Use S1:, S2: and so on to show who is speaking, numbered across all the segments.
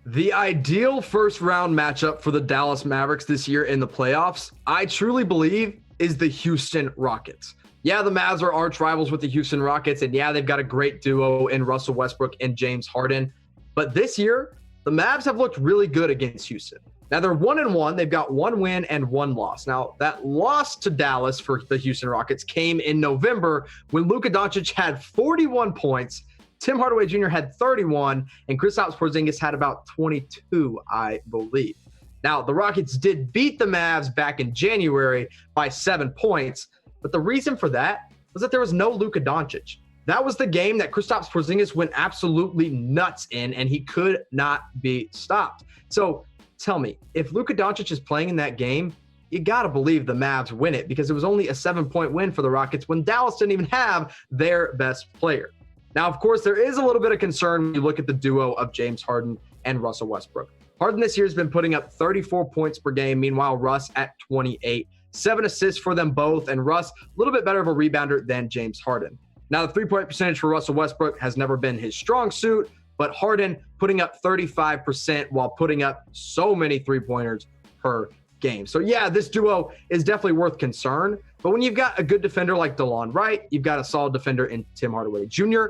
S1: The ideal first round matchup for the Dallas Mavericks this year in the playoffs, I truly believe, is the Houston Rockets. Yeah, the Mavs are arch rivals with the Houston Rockets, and yeah, they've got a great duo in Russell Westbrook and James Harden. But this year, the Mavs have looked really good against Houston. Now they're 1-1. They've got one win and one loss. Now that loss to Dallas for the Houston Rockets came in November when Luka Doncic had 41 points. Tim Hardaway Jr. had 31, and Kristaps Porzingis had about 22, I believe. Now, the Rockets did beat the Mavs back in January by 7 points, but the reason for that was that there was no Luka Doncic. That was the game that Kristaps Porzingis went absolutely nuts in, and he could not be stopped. So tell me, if Luka Doncic is playing in that game, you got to believe the Mavs win it because it was only a 7-point win for the Rockets when Dallas didn't even have their best player. Now, of course, there is a little bit of concern when you look at the duo of James Harden and Russell Westbrook. Harden this year has been putting up 34 points per game. Meanwhile, Russ at 28. 7 assists for them both, and Russ a little bit better of a rebounder than James Harden. Now, the three-point percentage for Russell Westbrook has never been his strong suit, but Harden putting up 35% while putting up so many three-pointers per game. So, yeah, this duo is definitely worth concern. But when you've got a good defender like DeLon Wright, you've got a solid defender in Tim Hardaway Jr.,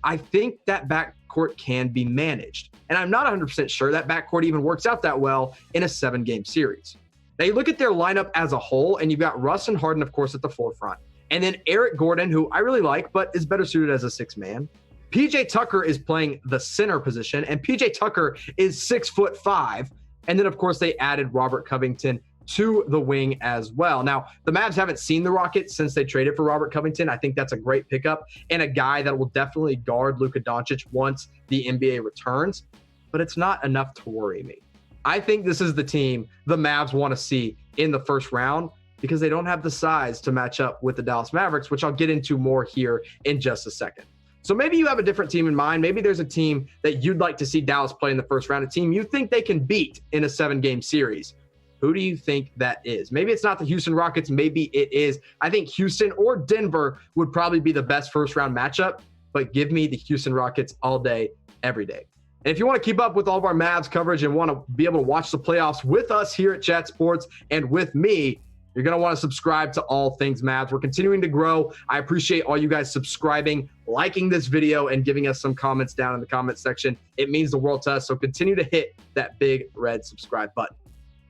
S1: I think that backcourt can be managed. And I'm not 100% sure that backcourt even works out that well in a 7-game series. Now, you look at their lineup as a whole, and you've got Russ and Harden, of course, at the forefront. And then Eric Gordon, who I really like, but is better suited as a 6-man. PJ Tucker is playing the center position, and PJ Tucker is 6'5". And then, of course, they added Robert Covington to the wing as well. Now, the Mavs haven't seen the Rockets since they traded for Robert Covington. I think that's a great pickup and a guy that will definitely guard Luka Doncic once the NBA returns, but it's not enough to worry me. I think this is the team the Mavs want to see in the first round because they don't have the size to match up with the Dallas Mavericks, which I'll get into more here in just a second. So maybe you have a different team in mind. Maybe there's a team that you'd like to see Dallas play in the first round, a team you think they can beat in a 7-game series. Who do you think that is? Maybe it's not the Houston Rockets. Maybe it is. I think Houston or Denver would probably be the best first-round matchup, but give me the Houston Rockets all day, every day. And if you want to keep up with all of our Mavs coverage and want to be able to watch the playoffs with us here at Chat Sports and with me, you're going to want to subscribe to All Things Mavs. We're continuing to grow. I appreciate all you guys subscribing, liking this video, and giving us some comments down in the comment section. It means the world to us, so continue to hit that big red subscribe button.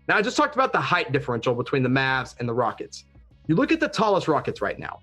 S1: Now, I just talked about the height differential between the Mavs and the Rockets. You look at the tallest Rockets right now.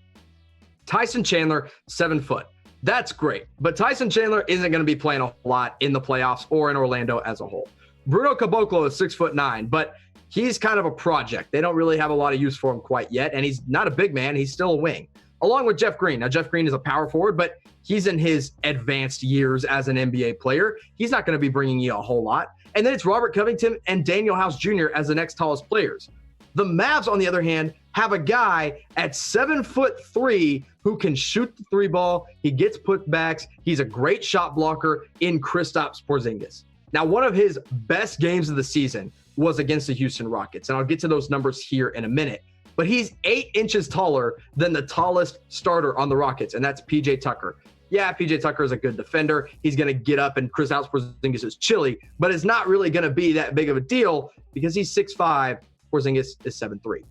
S1: Tyson Chandler, 7 foot. That's great. But Tyson Chandler isn't going to be playing a lot in the playoffs or in Orlando as a whole. Bruno Caboclo is 6'9", but he's kind of a project. They don't really have a lot of use for him quite yet, and he's not a big man. He's still a wing. Along with Jeff Green. Now, Jeff Green is a power forward, but he's in his advanced years as an NBA player. He's not going to be bringing you a whole lot. And then it's Robert Covington and Daniel House Jr. as the next tallest players. The Mavs, on the other hand, have a guy at 7'3" who can shoot the 3-ball. He gets putbacks. He's a great shot blocker in Kristaps Porzingis. Now, one of his best games of the season was against the Houston Rockets, and I'll get to those numbers here in a minute. But he's 8 inches taller than the tallest starter on the Rockets, and that's PJ Tucker. Yeah, PJ Tucker is a good defender. He's going to get up, and Kristaps Porzingis is chilly, but it's not really going to be that big of a deal because he's 6'5". Porzingis is 7'3".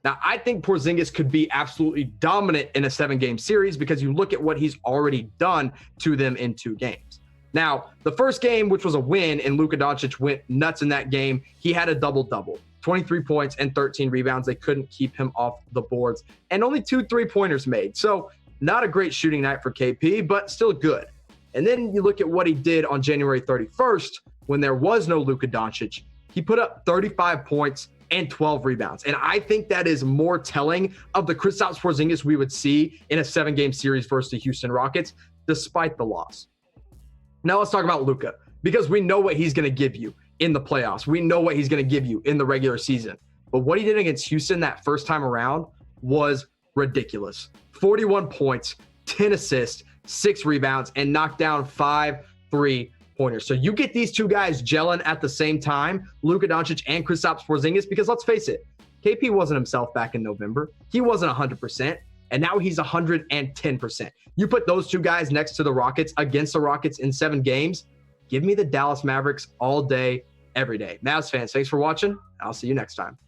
S1: Now, I think Porzingis could be absolutely dominant in a 7-game series because you look at what he's already done to them in 2 games. Now, the first game, which was a win, and Luka Doncic went nuts in that game, he had a double-double. 23 points and 13 rebounds. They couldn't keep him off the boards. And only 2 3-pointers made. So not a great shooting night for KP, but still good. And then you look at what he did on January 31st when there was no Luka Doncic. He put up 35 points and 12 rebounds. And I think that is more telling of the Kristaps Porzingis we would see in a 7-game series versus the Houston Rockets, despite the loss. Now let's talk about Luka, because we know what he's going to give you in the playoffs. We know what he's going to give you in the regular season. But what he did against Houston that first time around was ridiculous. 41 points, 10 assists, 6 rebounds, and knocked down 5 3-pointers. So you get these two guys gelling at the same time, Luka Doncic and Kristaps Porzingis, because let's face it, KP wasn't himself back in November. He wasn't 100%, and now he's 110%. You put those two guys next to the Rockets against the Rockets in 7 games, Give me the Dallas Mavericks all day, every day. Mavs fans, thanks for watching. I'll see you next time.